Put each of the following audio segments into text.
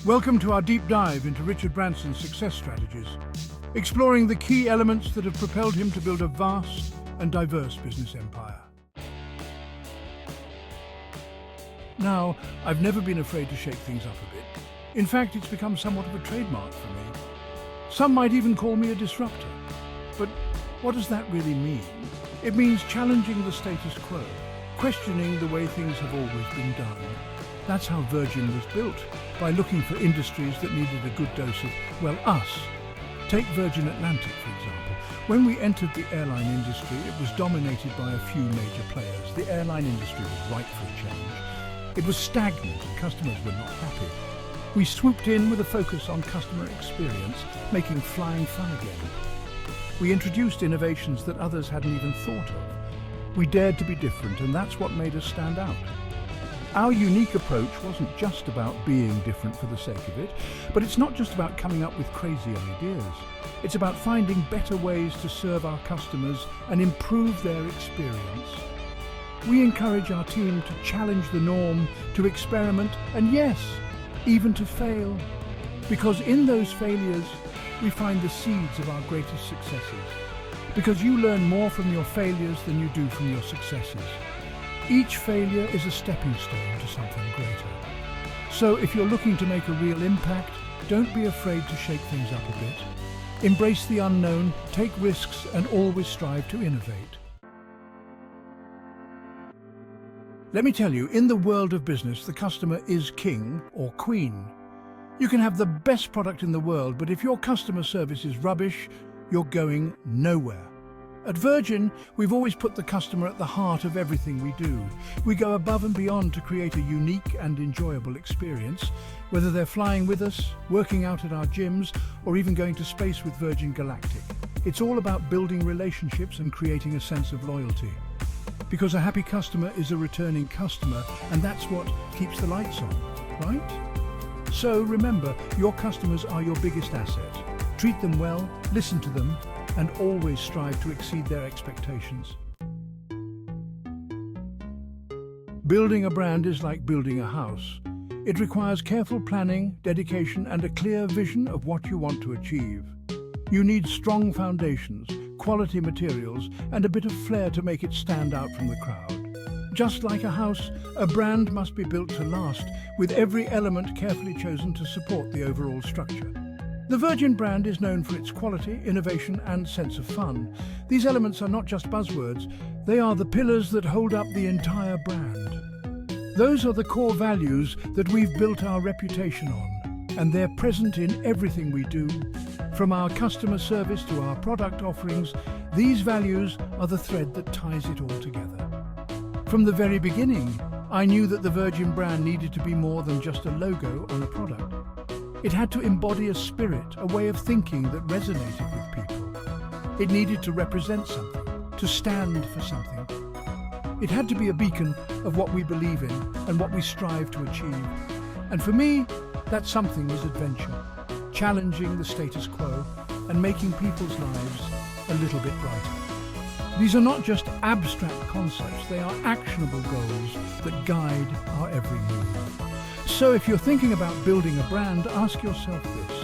Welcome to our deep dive into Richard Branson's success strategies, exploring the key elements that have propelled him to build a vast and diverse business empire. Now, I've never been afraid to shake things up a bit. In fact, it's become somewhat of a trademark for me. Some might even call me a disruptor. But what does that really mean? It means challenging the status quo, questioning the way things have always been done. That's how Virgin was built, by looking for industries that needed a good dose of, well, us. Take Virgin Atlantic, for example. When we entered the airline industry, it was dominated by a few major players. The airline industry was ripe for a change. It was stagnant and customers were not happy. We swooped in with a focus on customer experience, making flying fun again. We introduced innovations that others hadn't even thought of. We dared to be different, and that's what made us stand out. Our unique approach wasn't just about being different for the sake of it, but it's not just about coming up with crazy ideas. It's about finding better ways to serve our customers and improve their experience. We encourage our team to challenge the norm, to experiment, and yes, even to fail. Because in those failures, we find the seeds of our greatest successes. Because you learn more from your failures than you do from your successes. Each failure is a stepping stone to something greater. So if you're looking to make a real impact, don't be afraid to shake things up a bit. Embrace the unknown, take risks, and always strive to innovate. Let me tell you, in the world of business, the customer is king or queen. You can have the best product in the world, but if your customer service is rubbish, you're going nowhere. At Virgin, we've always put the customer at the heart of everything we do. We go above and beyond to create a unique and enjoyable experience, whether they're flying with us, working out at our gyms, or even going to space with Virgin Galactic. It's all about building relationships and creating a sense of loyalty. Because a happy customer is a returning customer, and that's what keeps the lights on, right? So remember, your customers are your biggest asset. Treat them well, listen to them, and always strive to exceed their expectations. Building a brand is like building a house. It requires careful planning, dedication, and a clear vision of what you want to achieve. You need strong foundations, quality materials, and a bit of flair to make it stand out from the crowd. Just like a house, a brand must be built to last, with every element carefully chosen to support the overall structure. The Virgin brand is known for its quality, innovation, and sense of fun. These elements are not just buzzwords, they are the pillars that hold up the entire brand. Those are the core values that we've built our reputation on, and they're present in everything we do. From our customer service to our product offerings, these values are the thread that ties it all together. From the very beginning, I knew that the Virgin brand needed to be more than just a logo or a product. It had to embody a spirit, a way of thinking that resonated with people. It needed to represent something, to stand for something. It had to be a beacon of what we believe in and what we strive to achieve. And for me, that something was adventure, challenging the status quo and making people's lives a little bit brighter. These are not just abstract concepts, they are actionable goals that guide our every move. So if you're thinking about building a brand, ask yourself this.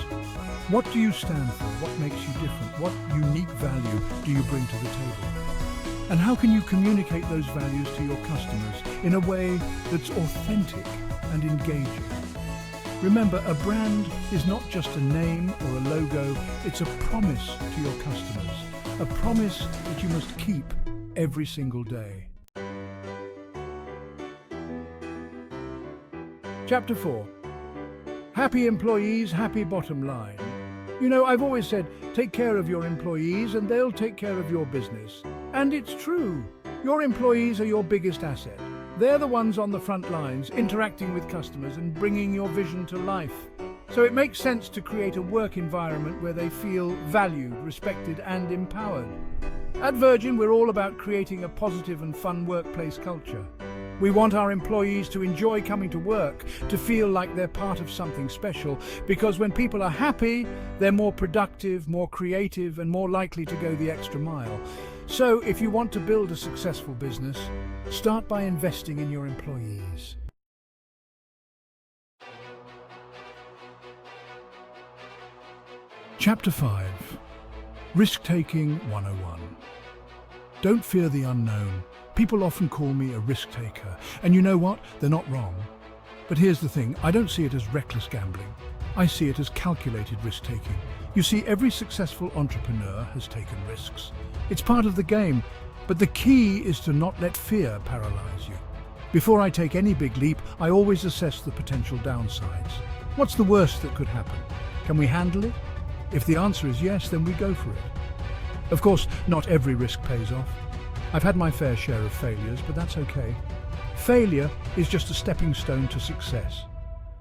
What do you stand for? What makes you different? What unique value do you bring to the table? And how can you communicate those values to your customers in a way that's authentic and engaging? Remember, a brand is not just a name or a logo, it's a promise to your customers. A promise that you must keep every single day. Chapter 4. Happy employees, happy bottom line. You know, I've always said, take care of your employees and they'll take care of your business. And it's true. Your employees are your biggest asset. They're the ones on the front lines, interacting with customers and bringing your vision to life. So it makes sense to create a work environment where they feel valued, respected, and empowered. At Virgin, we're all about creating a positive and fun workplace culture. We want our employees to enjoy coming to work, to feel like they're part of something special, because when people are happy, they're more productive, more creative, and more likely to go the extra mile. So if you want to build a successful business, start by investing in your employees. Chapter 5. Risk-taking 101. Don't fear the unknown. People often call me a risk-taker, and you know what? They're not wrong. But here's the thing, I don't see it as reckless gambling. I see it as calculated risk-taking. You see, every successful entrepreneur has taken risks. It's part of the game, but the key is to not let fear paralyze you. Before I take any big leap, I always assess the potential downsides. What's the worst that could happen? Can we handle it? If the answer is yes, then we go for it. Of course, not every risk pays off. I've had my fair share of failures, but that's okay. Failure is just a stepping stone to success.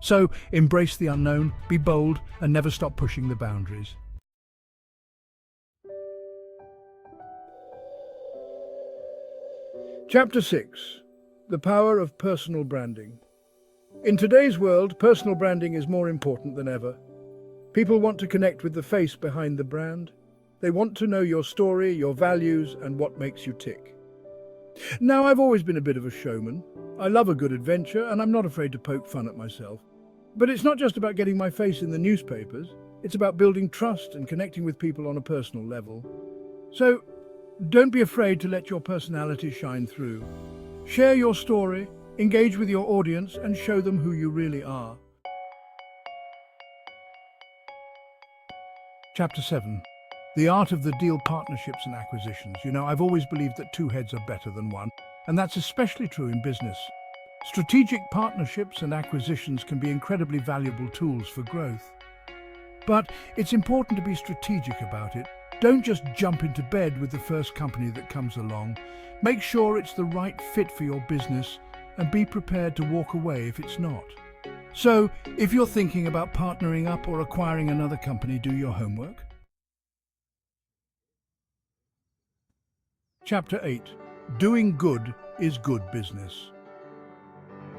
So embrace the unknown, be bold, and never stop pushing the boundaries. Chapter 6. The power of personal branding. In today's world, personal branding is more important than ever. People want to connect with the face behind the brand. They want to know your story, your values, and what makes you tick. Now, I've always been a bit of a showman. I love a good adventure, and I'm not afraid to poke fun at myself. But it's not just about getting my face in the newspapers. It's about building trust and connecting with people on a personal level. So, don't be afraid to let your personality shine through. Share your story, engage with your audience, and show them who you really are. Chapter 7. The art of the deal, partnerships and acquisitions. You know, I've always believed that two heads are better than one, and that's especially true in business. Strategic partnerships and acquisitions can be incredibly valuable tools for growth. But it's important to be strategic about it. Don't just jump into bed with the first company that comes along. Make sure it's the right fit for your business and be prepared to walk away if it's not. So, if you're thinking about partnering up or acquiring another company, do your homework. Chapter 8. Doing good is good business.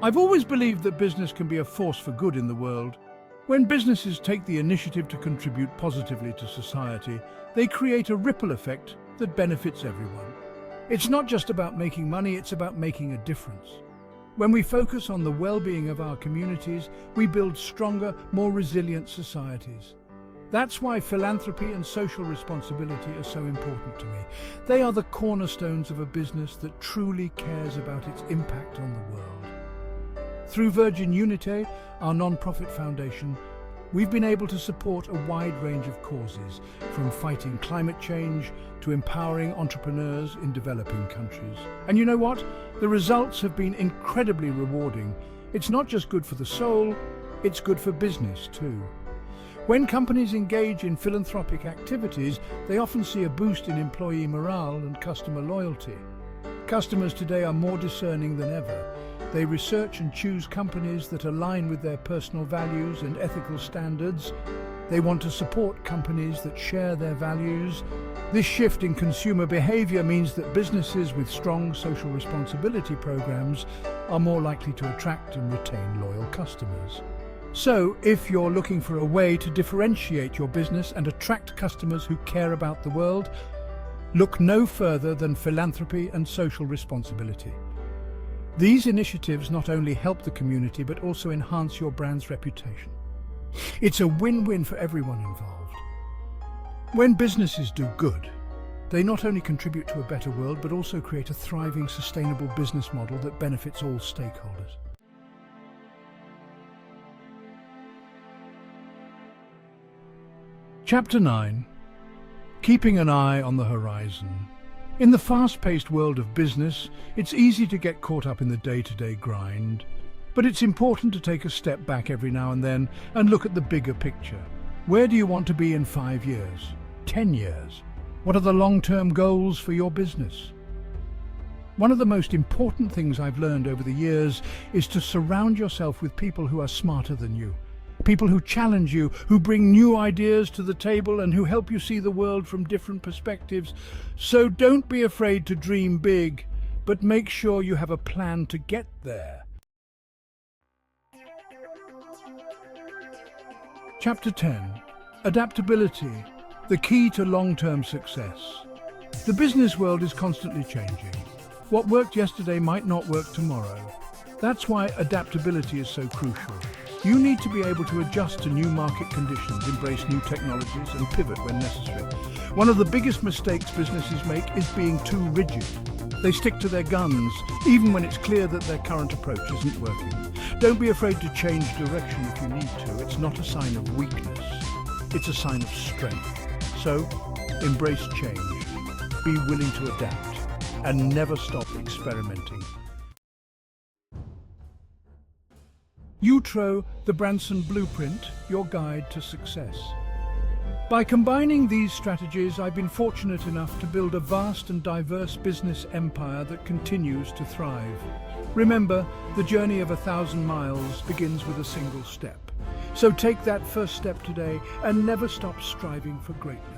I've always believed that business can be a force for good in the world. When businesses take the initiative to contribute positively to society, they create a ripple effect that benefits everyone. It's not just about making money, it's about making a difference. When we focus on the well-being of our communities, we build stronger, more resilient societies. That's why philanthropy and social responsibility are so important to me. They are the cornerstones of a business that truly cares about its impact on the world. Through Virgin Unite, our non-profit foundation, we've been able to support a wide range of causes, from fighting climate change to empowering entrepreneurs in developing countries. And you know what? The results have been incredibly rewarding. It's not just good for the soul, it's good for business too. When companies engage in philanthropic activities, they often see a boost in employee morale and customer loyalty. Customers today are more discerning than ever. They research and choose companies that align with their personal values and ethical standards. They want to support companies that share their values. This shift in consumer behavior means that businesses with strong social responsibility programs are more likely to attract and retain loyal customers. So, if you're looking for a way to differentiate your business and attract customers who care about the world, look no further than philanthropy and social responsibility. These initiatives not only help the community but also enhance your brand's reputation. It's a win-win for everyone involved. When businesses do good, they not only contribute to a better world but also create a thriving, sustainable business model that benefits all stakeholders. Chapter 9. Keeping an eye on the horizon. In the fast-paced world of business, it's easy to get caught up in the day-to-day grind. But it's important to take a step back every now and then and look at the bigger picture. Where do you want to be in 5 years? 10 years? What are the long-term goals for your business? One of the most important things I've learned over the years is to surround yourself with people who are smarter than you. People who challenge you, who bring new ideas to the table and who help you see the world from different perspectives. So don't be afraid to dream big, but make sure you have a plan to get there. Chapter 10. Adaptability, the key to long-term success. The business world is constantly changing. What worked yesterday might not work tomorrow. That's why adaptability is so crucial. You need to be able to adjust to new market conditions, embrace new technologies, and pivot when necessary. One of the biggest mistakes businesses make is being too rigid. They stick to their guns, even when it's clear that their current approach isn't working. Don't be afraid to change direction if you need to. It's not a sign of weakness. It's a sign of strength. So, embrace change. Be willing to adapt. And never stop experimenting. Utro, the Branson Blueprint, your guide to success. By combining these strategies, I've been fortunate enough to build a vast and diverse business empire that continues to thrive. Remember, the journey of 1,000 miles begins with a single step. So take that first step today and never stop striving for greatness.